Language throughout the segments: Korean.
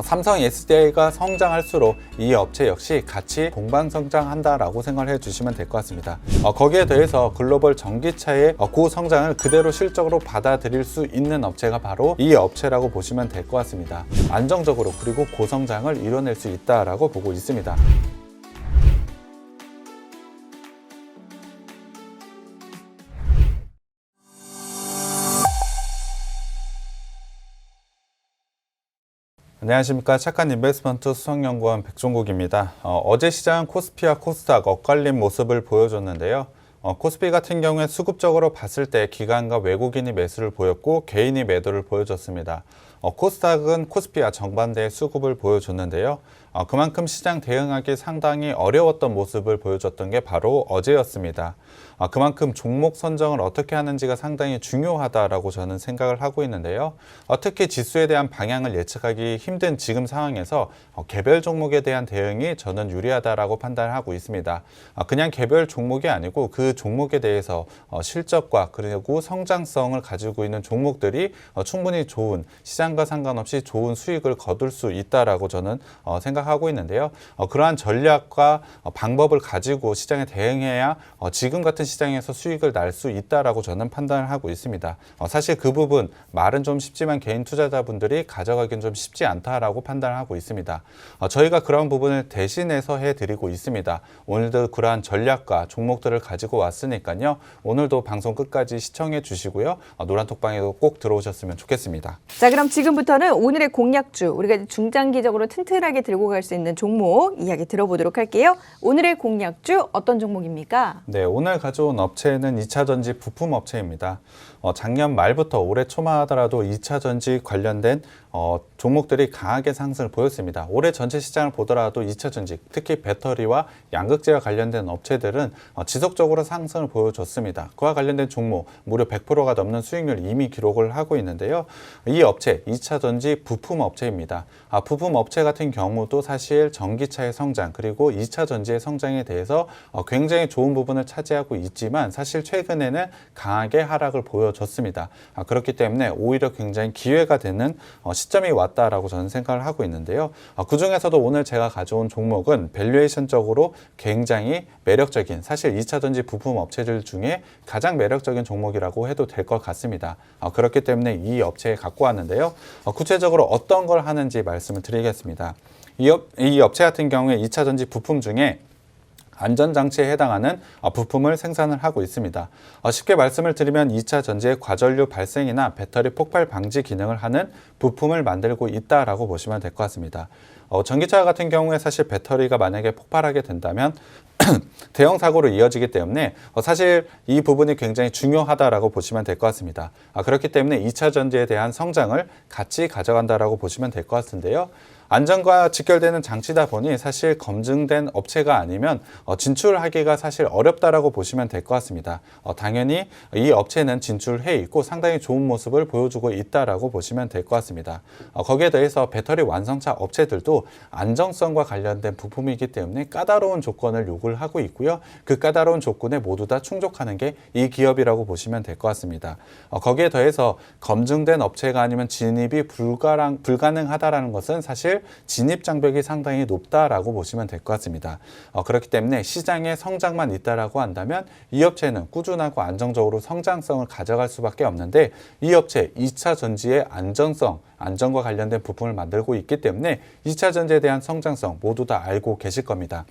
삼성 SDI가 성장할수록 이 업체 역시 같이 동반 성장한다라고 생각을 해주시면 될 것 같습니다. 거기에 더해서 글로벌 전기차의 고성장을 그대로 실적으로 받아들일 수 있는 업체가 바로 이 업체라고 보시면 될 것 같습니다. 안정적으로 그리고 고성장을 이뤄낼 수 있다라고 보고 있습니다. 안녕하십니까. 착한 인베스트먼트 수석연구원 백종국입니다. 어제 시장은 코스피와 코스닥 엇갈린 모습을 보여줬는데요. 코스피 같은 경우에 수급적으로 봤을 때 기관과 외국인이 매수를 보였고 개인이 매도를 보여줬습니다. 코스닥은 코스피와 정반대의 수급을 보여줬는데요. 그만큼 시장 대응하기 상당히 어려웠던 모습을 보여줬던 게 바로 어제였습니다. 그만큼 종목 선정을 어떻게 하는지가 상당히 중요하다라고 저는 생각을 하고 있는데요. 특히 지수에 대한 방향을 예측하기 힘든 지금 상황에서 개별 종목에 대한 대응이 저는 유리하다라고 판단하고 있습니다. 그냥 개별 종목이 아니고 그 종목에 대해서 실적과 그리고 성장성을 가지고 있는 종목들이 충분히 좋은 시장과 상관없이 좋은 수익을 거둘 수 있다라고 저는 생각하고 있는데요. 그러한 전략과 방법을 가지고 시장에 대응해야 지금 같은 시장에서 수익을 날 수 있다라고 저는 판단을 하고 있습니다. 사실 그 부분 말은 좀 쉽지만 개인 투자자분들이 가져가기는 좀 쉽지 않다라고 판단을 하고 있습니다. 저희가 그런 부분을 대신해서 해드리고 있습니다. 오늘도 그러한 전략과 종목들을 가지고 왔으니까요. 오늘도 방송 끝까지 시청해 주시고요. 노란톡방에도 꼭 들어오셨으면 좋겠습니다. 자, 그럼 지금부터는 오늘의 공략주, 우리가 중장기적으로 튼튼하게 들고 갈 수 있는 종목 이야기 들어보도록 할게요. 오늘의 공략주 어떤 종목입니까? 네, 오늘 가져온 업체는 2차전지 부품 업체입니다. 작년 말부터 올해 초만 하더라도 2차전지 관련된 종목들이 강하게 상승을 보였습니다. 올해 전체 시장을 보더라도 2차전지, 특히 배터리와 양극재와 관련된 업체들은 지속적으로 상승을 보여줬습니다. 그와 관련된 종목 무려 100%가 넘는 수익률 이미 기록을 하고 있는데요. 이 업체 2차전지 부품 업체입니다. 부품 업체 같은 경우도 사실 전기차의 성장 그리고 2차전지의 성장에 대해서 굉장히 좋은 부분을 차지하고 있지만 사실 최근에는 강하게 하락을 보여줬습니다. 그렇기 때문에 오히려 굉장히 기회가 되는 시점이 왔다라고 저는 생각을 하고 있는데요. 그 중에서도 오늘 제가 가져온 종목은 밸류에이션적으로 굉장히 매력적인 사실 2차전지 부품 업체들 중에 가장 매력적인 종목이라고 해도 될 것 같습니다. 그렇기 때문에 이 업체에 갖고 왔는데요. 구체적으로 어떤 걸 하는지 말씀을 드리겠습니다. 이 업체 같은 경우에 2차전지 부품 중에 안전장치에 해당하는 부품을 생산을 하고 있습니다. 쉽게 말씀을 드리면 2차 전지의 과전류 발생이나 배터리 폭발 방지 기능을 하는 부품을 만들고 있다라고 보시면 될 것 같습니다. 전기차 같은 경우에 사실 배터리가 만약에 폭발하게 된다면 대형 사고로 이어지기 때문에 사실 이 부분이 굉장히 중요하다라고 보시면 될 것 같습니다. 그렇기 때문에 2차 전지에 대한 성장을 같이 가져간다라고 보시면 될 것 같은데요. 안전과 직결되는 장치다 보니 사실 검증된 업체가 아니면 진출하기가 사실 어렵다라고 보시면 될 것 같습니다. 당연히 이 업체는 진출해 있고 상당히 좋은 모습을 보여주고 있다라고 보시면 될 것 같습니다. 거기에 더해서 배터리 완성차 업체들도 안정성과 관련된 부품이기 때문에 까다로운 조건을 요구를 하고 있고요. 그 까다로운 조건에 모두 다 충족하는 게 이 기업이라고 보시면 될 것 같습니다. 거기에 더해서 검증된 업체가 아니면 진입이 불가능하다라는 것은 사실 진입 장벽이 상당히 높다라고 보시면 될 것 같습니다. 그렇기 때문에 시장에 성장만 있다라고 한다면 이 업체는 꾸준하고 안정적으로 성장성을 가져갈 수밖에 없는데 이 업체 2차 전지의 안전과 관련된 부품을 만들고 있기 때문에 2차 전지에 대한 성장성 모두 다 알고 계실 겁니다.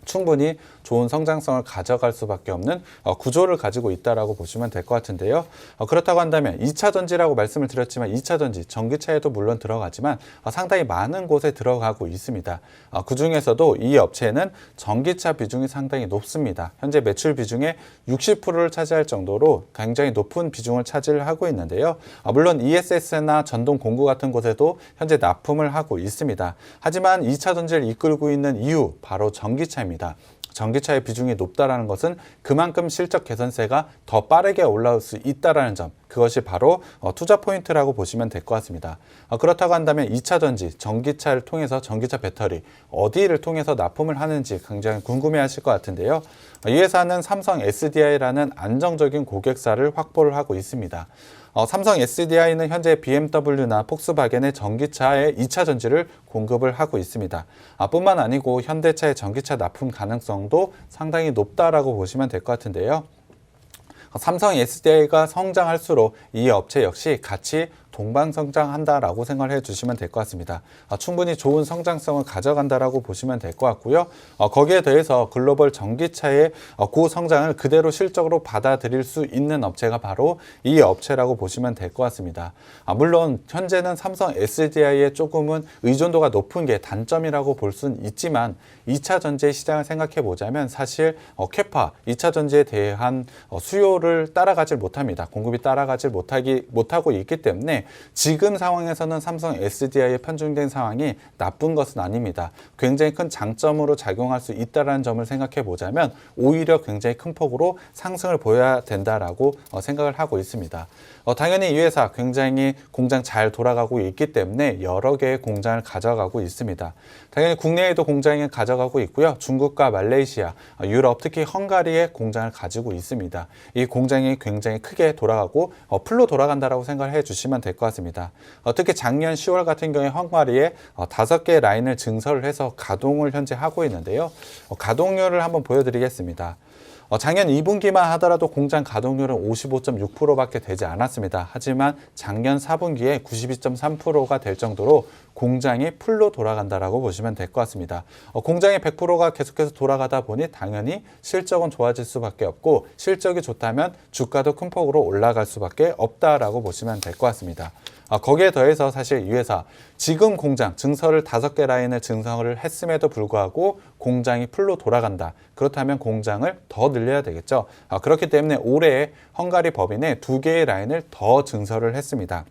충분히 좋은 성장성을 가져갈 수밖에 없는 구조를 가지고 있다라고 보시면 될 것 같은데요. 그렇다고 한다면 2차 전지라고 말씀을 드렸지만 2차 전지, 전기차에도 물론 들어가지만 상당히 많은 곳에 들어가고 있습니다. 그 중에서도 이 업체는 전기차 비중이 상당히 높습니다. 현재 매출 비중의 60%를 차지할 정도로 굉장히 높은 비중을 차지하고 있는데요. 물론 ESS나 전동 공구 같은 곳에도 현재 납품을 하고 있습니다. 하지만 2차 전지를 이끌고 있는 이유, 바로 전기차입니다. 전기차의 비중이 높다라는 것은 그만큼 실적 개선세가 더 빠르게 올라올 수 있다라는 점, 그것이 바로 투자 포인트라고 보시면 될 것 같습니다. 그렇다고 한다면 2차 전지, 전기차를 통해서 전기차 배터리 어디를 통해서 납품을 하는지 굉장히 궁금해하실 것 같은데요. 이 회사는 삼성 SDI라는 안정적인 고객사를 확보를 하고 있습니다. 삼성 SDI는 현재 BMW나 폭스바겐의 전기차에 2차 전지를 공급을 하고 있습니다. 뿐만 아니고 현대차의 전기차 납품 가능성도 상당히 높다라고 보시면 될 것 같은데요. 삼성 SDI가 성장할수록 이 업체 역시 같이 동반성장한다라고 생각을 해주시면 될 것 같습니다. 충분히 좋은 성장성을 가져간다라고 보시면 될 것 같고요. 거기에 더해서 글로벌 전기차의 고성장을 그대로 실적으로 받아들일 수 있는 업체가 바로 이 업체라고 보시면 될 것 같습니다. 물론 현재는 삼성 SDI에 조금은 의존도가 높은 게 단점이라고 볼 수는 있지만 2차 전지 시장을 생각해 보자면 사실 캐파 2차 전지에 대한 수요를 따라가질 못합니다. 공급이 따라가질 못하고 있기 때문에 지금 상황에서는 삼성 SDI에 편중된 상황이 나쁜 것은 아닙니다. 굉장히 큰 장점으로 작용할 수 있다는 점을 생각해 보자면 오히려 굉장히 큰 폭으로 상승을 보여야 된다라고 생각을 하고 있습니다. 당연히 이 회사 굉장히 공장 잘 돌아가고 있기 때문에 여러 개의 공장을 가져가고 있습니다. 당연히 국내에도 공장을 가져가고 있고요. 중국과 말레이시아, 유럽, 특히 헝가리에 공장을 가지고 있습니다. 이 공장이 굉장히 크게 돌아가고 풀로 돌아간다라고 생각을 해주시면 될 것 같습니다. 특히 작년 10월 같은 경우에 헝가리에 5개 라인을 증설을 해서 가동을 현재 하고 있는데요. 가동률을 한번 보여드리겠습니다. 작년 2분기만 하더라도 공장 가동률은 55.6%밖에 되지 않았습니다. 하지만 작년 4분기에 92.3%가 될 정도로 공장이 풀로 돌아간다라고 보시면 될 것 같습니다. 공장의 100%가 계속해서 돌아가다 보니 당연히 실적은 좋아질 수밖에 없고 실적이 좋다면 주가도 큰 폭으로 올라갈 수밖에 없다라고 보시면 될 것 같습니다. 거기에 더해서 사실 이 회사 지금 공장 증설을 5개 라인을 증설을 했음에도 불구하고 공장이 풀로 돌아간다. 그렇다면 공장을 더 늘려야 되겠죠. 그렇기 때문에 올해 헝가리 법인에 2개의 라인을 더 증설을 했습니다.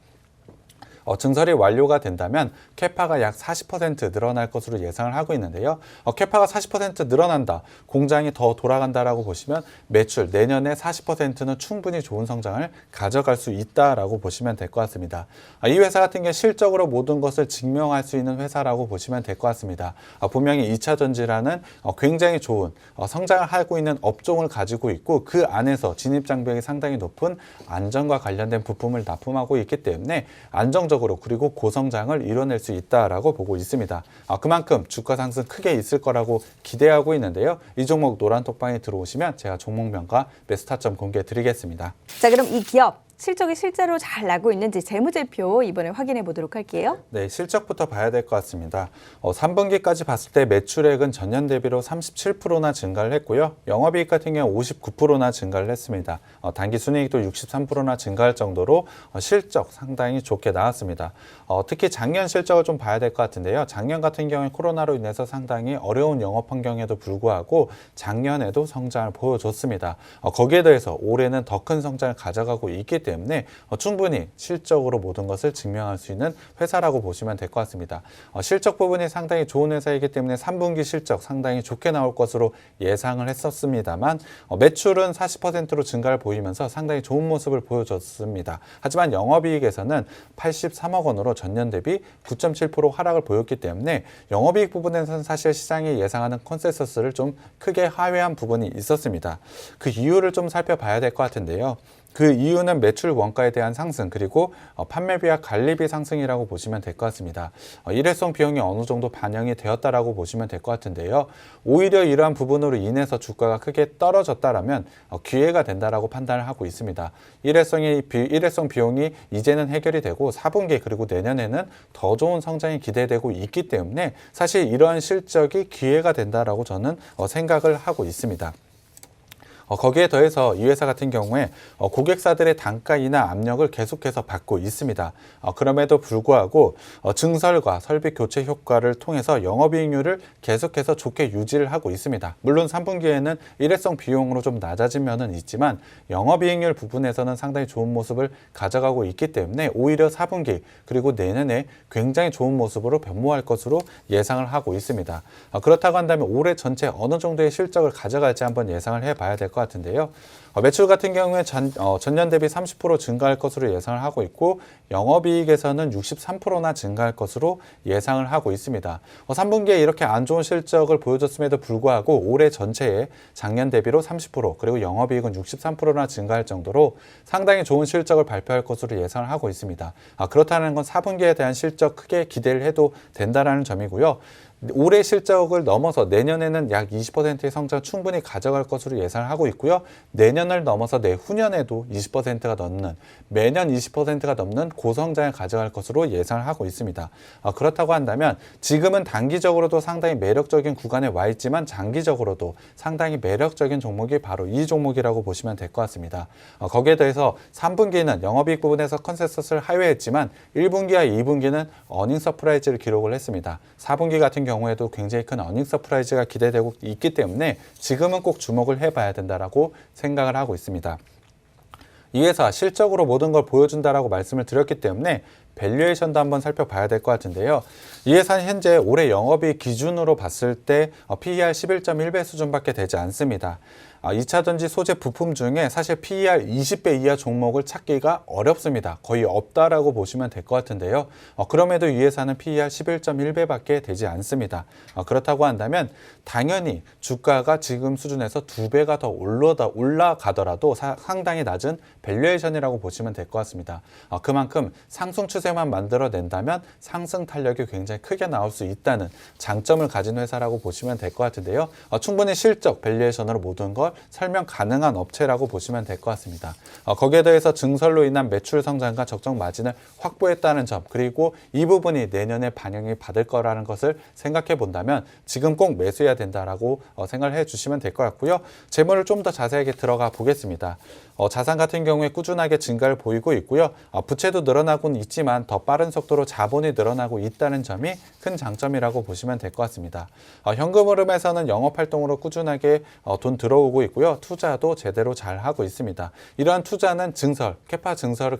증설이 완료가 된다면 캐파가 약 40% 늘어날 것으로 예상을 하고 있는데요. 캐파가 40% 늘어난다, 공장이 더 돌아간다라고 보시면 매출 내년에 40%는 충분히 좋은 성장을 가져갈 수 있다라고 보시면 될 것 같습니다. 이 회사 같은 경우 실적으로 모든 것을 증명할 수 있는 회사라고 보시면 될 것 같습니다. 분명히 2차 전지라는 굉장히 좋은 성장을 하고 있는 업종을 가지고 있고 그 안에서 진입 장벽이 상당히 높은 안전과 관련된 부품을 납품하고 있기 때문에 안정적으로 그리고 고성장을 이뤄낼 수 있다라고 보고 있습니다. 그만큼 주가 상승 크게 있을 거라고 기대하고 있는데요. 이 종목 노란톡방에 들어오시면 제가 종목명과 매수 타점 공개해 드리겠습니다. 자, 그럼 이 기업 실적이 실제로 잘 나고 있는지 재무제표 이번에 확인해 보도록 할게요. 네, 실적부터 봐야 될 것 같습니다. 3분기까지 봤을 때 매출액은 전년 대비로 37%나 증가를 했고요. 영업이익 같은 경우 59%나 증가를 했습니다. 단기 순이익도 63%나 증가할 정도로 실적 상당히 좋게 나왔습니다. 특히 작년 실적을 좀 봐야 될 것 같은데요. 작년 같은 경우에 코로나로 인해서 상당히 어려운 영업 환경에도 불구하고 작년에도 성장을 보여줬습니다. 거기에 더해서 올해는 더 큰 성장을 가져가고 있기 때문에 충분히 실적으로 모든 것을 증명할 수 있는 회사라고 보시면 될 것 같습니다. 실적 부분이 상당히 좋은 회사이기 때문에 3분기 실적 상당히 좋게 나올 것으로 예상을 했었습니다만 매출은 40%로 증가를 보이면서 상당히 좋은 모습을 보여줬습니다. 하지만 영업이익에서는 83억 원으로 전년 대비 9.7% 하락을 보였기 때문에 영업이익 부분에서는 사실 시장이 예상하는 컨센서스를 좀 크게 하회한 부분이 있었습니다. 그 이유를 좀 살펴봐야 될 것 같은데요. 그 이유는 매출 원가에 대한 상승 그리고 판매비와 관리비 상승이라고 보시면 될 것 같습니다. 일회성 비용이 어느 정도 반영이 되었다라고 보시면 될 것 같은데요. 오히려 이러한 부분으로 인해서 주가가 크게 떨어졌다라면 기회가 된다라고 판단을 하고 있습니다. 일회성 비용이 이제는 해결이 되고 4분기 그리고 내년에는 더 좋은 성장이 기대되고 있기 때문에 사실 이러한 실적이 기회가 된다라고 저는 생각을 하고 있습니다. 거기에 더해서 이 회사 같은 경우에 고객사들의 단가 인하 압력을 계속해서 받고 있습니다. 그럼에도 불구하고 증설과 설비 교체 효과를 통해서 영업이익률을 계속해서 좋게 유지를 하고 있습니다. 물론 3분기에는 일회성 비용으로 좀 낮아진 면은 있지만 영업이익률 부분에서는 상당히 좋은 모습을 가져가고 있기 때문에 오히려 4분기 그리고 내년에 굉장히 좋은 모습으로 변모할 것으로 예상을 하고 있습니다. 그렇다고 한다면 올해 전체 어느 정도의 실적을 가져갈지 한번 예상을 해봐야 될 것 것 같은데요. 매출 같은 경우에 전년 대비 30% 증가할 것으로 예상을 하고 있고 영업이익에서는 63%나 증가할 것으로 예상을 하고 있습니다. 3분기에 이렇게 안 좋은 실적을 보여줬음에도 불구하고 올해 전체에 작년 대비로 30% 그리고 영업이익은 63%나 증가할 정도로 상당히 좋은 실적을 발표할 것으로 예상을 하고 있습니다. 그렇다는 건 4분기에 대한 실적 크게 기대를 해도 된다는 점이고요. 올해 실적을 넘어서 내년에는 약 20%의 성장을 충분히 가져갈 것으로 예상을 하고 있고요. 내년을 넘어서 내후년에도 20%가 넘는 매년 20%가 넘는 고성장을 가져갈 것으로 예상을 하고 있습니다. 그렇다고 한다면 지금은 단기적으로도 상당히 매력적인 구간에 와 있지만 장기적으로도 상당히 매력적인 종목이 바로 이 종목이라고 보시면 될 것 같습니다. 거기에 더해서 3분기는 영업이익 부분에서 컨센서스를 하회했지만 1분기와 2분기는 어닝 서프라이즈를 기록을 했습니다. 4분기 같은 경우에도 굉장히 큰 어닝 서프라이즈가 기대되고 있기 때문에 지금은 꼭 주목을 해봐야 된다라고 생각을 하고 있습니다. 이 회사 실적으로 모든 걸 보여준다라고 말씀을 드렸기 때문에 밸류에이션도 한번 살펴봐야 될 것 같은데요. 이 회사는 현재 올해 영업이익 기준으로 봤을 때 PER 11.1배 수준밖에 되지 않습니다. 2차전지 소재 부품 중에 사실 PER 20배 이하 종목을 찾기가 어렵습니다. 거의 없다라고 보시면 될 것 같은데요. 그럼에도 이 회사는 PER 11.1배밖에 되지 않습니다. 그렇다고 한다면 당연히 주가가 지금 수준에서 2배가 더 올라가더라도 상당히 낮은 밸류에이션이라고 보시면 될 것 같습니다. 그만큼 상승 추세만 만들어낸다면 상승 탄력이 굉장히 크게 나올 수 있다는 장점을 가진 회사라고 보시면 될 것 같은데요. 충분히 실적 밸류에이션으로 모든 걸 설명 가능한 업체라고 보시면 될 것 같습니다. 거기에 더해서 증설로 인한 매출 성장과 적정 마진을 확보했다는 점 그리고 이 부분이 내년에 반영이 받을 거라는 것을 생각해 본다면 지금 꼭 매수해야 된다라고 생각을 해 주시면 될 것 같고요. 재물을 좀 더 자세하게 들어가 보겠습니다. 자산 같은 경우에 꾸준하게 증가를 보이고 있고요. 부채도 늘어나고는 있지만 더 빠른 속도로 자본이 늘어나고 있다는 점이 큰 장점이라고 보시면 될 것 같습니다. 현금 흐름에서는 영업활동으로 꾸준하게 돈 들어오고 있고요. 투자도 제대로 잘 하고 있습니다. 이러한 투자는 증설, 캐파 증설을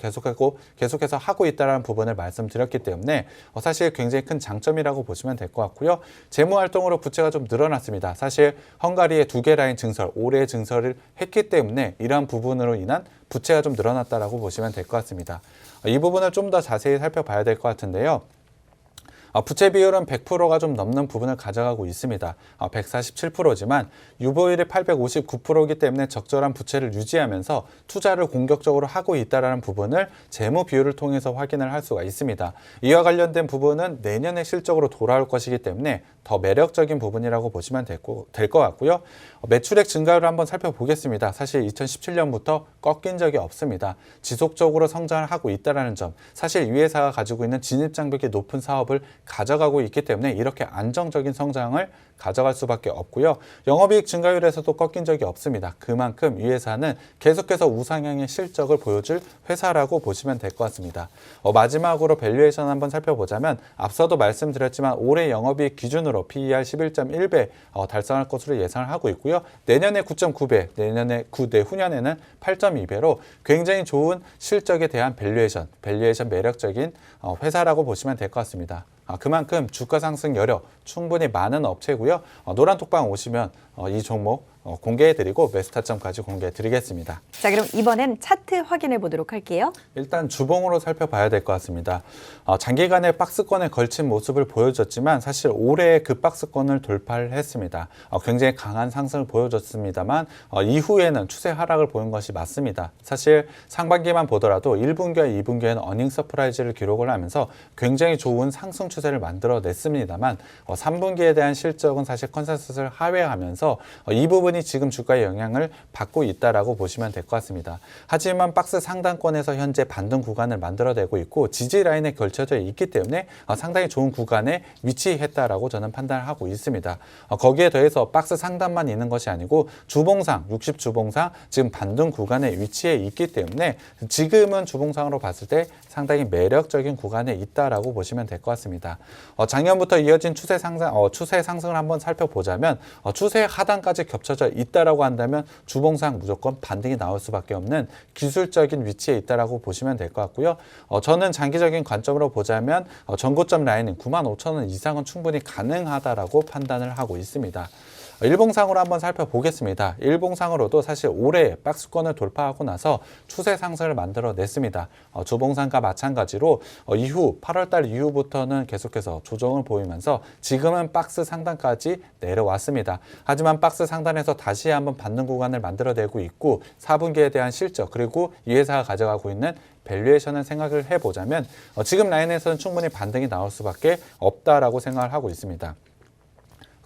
계속해서 하고 있다는 부분을 말씀드렸기 때문에 사실 굉장히 큰 장점이라고 보시면 될 것 같고요. 재무활동으로 부채가 좀 늘어났습니다. 사실 헝가리의 2개 라인 증설, 올해 증설을 했기 때문에 이러한 부분으로 인한 부채가 좀 늘어났다라고 보시면 될 것 같습니다. 이 부분을 좀 더 자세히 살펴봐야 될 것 같은데요. 부채 비율은 100%가 좀 넘는 부분을 가져가고 있습니다. 147%지만 유보율이 859%이기 때문에 적절한 부채를 유지하면서 투자를 공격적으로 하고 있다는 부분을 재무 비율을 통해서 확인을 할 수가 있습니다. 이와 관련된 부분은 내년에 실적으로 돌아올 것이기 때문에 더 매력적인 부분이라고 보시면 될 것 같고요. 매출액 증가율을 한번 살펴보겠습니다. 사실 2017년부터 꺾인 적이 없습니다. 지속적으로 성장을 하고 있다는 점, 사실 이 회사가 가지고 있는 진입장벽이 높은 사업을 가져가고 있기 때문에 이렇게 안정적인 성장을 가져갈 수밖에 없고요. 영업이익 증가율에서도 꺾인 적이 없습니다. 그만큼 이 회사는 계속해서 우상향의 실적을 보여줄 회사라고 보시면 될 것 같습니다. 마지막으로 밸류에이션 한번 살펴보자면 앞서도 말씀드렸지만 올해 영업이익 기준으로 PER 11.1배 달성할 것으로 예상을 하고 있고요. 내년에 9.9배, 내후년에는 8.2배로 굉장히 좋은 실적에 대한 밸류에이션 매력적인 회사라고 보시면 될 것 같습니다. 그만큼 주가 상승 여력 충분히 많은 업체고요. 노란톡방 오시면 이 종목 공개해드리고 매수 타점까지 공개해드리겠습니다. 자, 그럼 이번엔 차트 확인해 보도록 할게요. 일단 주봉으로 살펴봐야 될 것 같습니다. 장기간의 박스권에 걸친 모습을 보여줬지만 사실 올해 그 박스권을 돌파를 했습니다. 굉장히 강한 상승을 보여줬습니다만 이후에는 추세 하락을 보인 것이 맞습니다. 사실 상반기만 보더라도 1분기와 2분기에는 어닝 서프라이즈를 기록을 하면서 굉장히 좋은 상승 추세를 만들어냈습니다만 3분기에 대한 실적은 사실 컨센서스를 하회하면서 이 부분이 지금 주가에 영향을 받고 있다라고 보시면 될 것 같습니다. 하지만 박스 상단권에서 현재 반등 구간을 만들어내고 있고 지지 라인에 걸쳐져 있기 때문에 상당히 좋은 구간에 위치했다라고 저는 판단을 하고 있습니다. 거기에 더해서 박스 상단만 있는 것이 아니고 주봉상 60주봉상 지금 반등 구간에 위치해 있기 때문에 지금은 주봉상으로 봤을 때 상당히 매력적인 구간에 있다라고 보시면 될 것 같습니다. 작년부터 이어진 추세 상승을 한번 살펴보자면 추세 하단까지 겹쳐져 있다라고 한다면 주봉상 무조건 반등이 나올 수밖에 없는 기술적인 위치에 있다라고 보시면 될 것 같고요. 저는 장기적인 관점으로 보자면 전고점 라인은 95,000원 이상은 충분히 가능하다라고 판단을 하고 있습니다. 일봉상으로 한번 살펴보겠습니다. 일봉상으로도 사실 올해 박스권을 돌파하고 나서 추세 상승을 만들어냈습니다. 주봉상과 마찬가지로 이후 8월달 이후부터는 계속해서 조정을 보이면서 지금은 박스 상단까지 내려왔습니다. 하지만 박스 상단에서 다시 한번 받는 구간을 만들어내고 있고 4분기에 대한 실적 그리고 이 회사가 가져가고 있는 밸류에이션을 생각을 해보자면 지금 라인에서는 충분히 반등이 나올 수밖에 없다라고 생각을 하고 있습니다.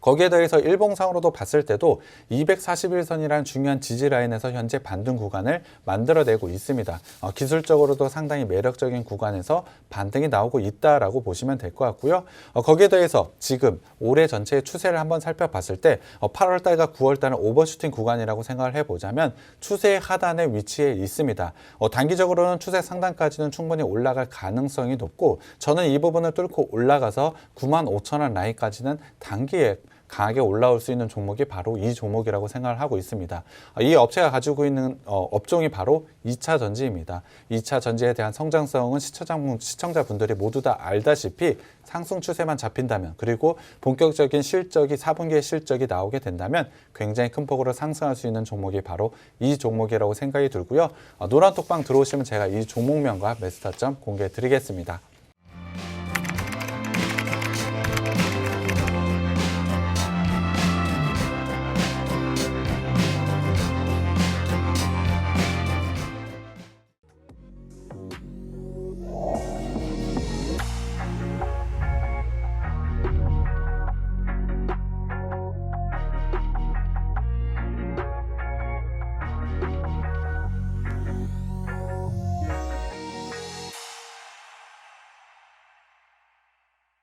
거기에 더해서 일봉상으로도 봤을 때도 241선이라는 중요한 지지 라인에서 현재 반등 구간을 만들어내고 있습니다. 기술적으로도 상당히 매력적인 구간에서 반등이 나오고 있다라고 보시면 될 것 같고요. 거기에 더해서 지금 올해 전체의 추세를 한번 살펴봤을 때 8월달과 9월달은 오버슈팅 구간이라고 생각을 해보자면 추세의 하단에 위치해 있습니다. 단기적으로는 추세 상단까지는 충분히 올라갈 가능성이 높고 저는 이 부분을 뚫고 올라가서 95,000원 라인까지는 단기에 강하게 올라올 수 있는 종목이 바로 이 종목이라고 생각을 하고 있습니다. 이 업체가 가지고 있는 업종이 바로 2차 전지입니다. 2차 전지에 대한 성장성은 시청자분들이 모두 다 알다시피 상승 추세만 잡힌다면 그리고 본격적인 실적이 4분기의 실적이 나오게 된다면 굉장히 큰 폭으로 상승할 수 있는 종목이 바로 이 종목이라고 생각이 들고요. 노란톡방 들어오시면 제가 이 종목명과 매수 타점 공개해 드리겠습니다.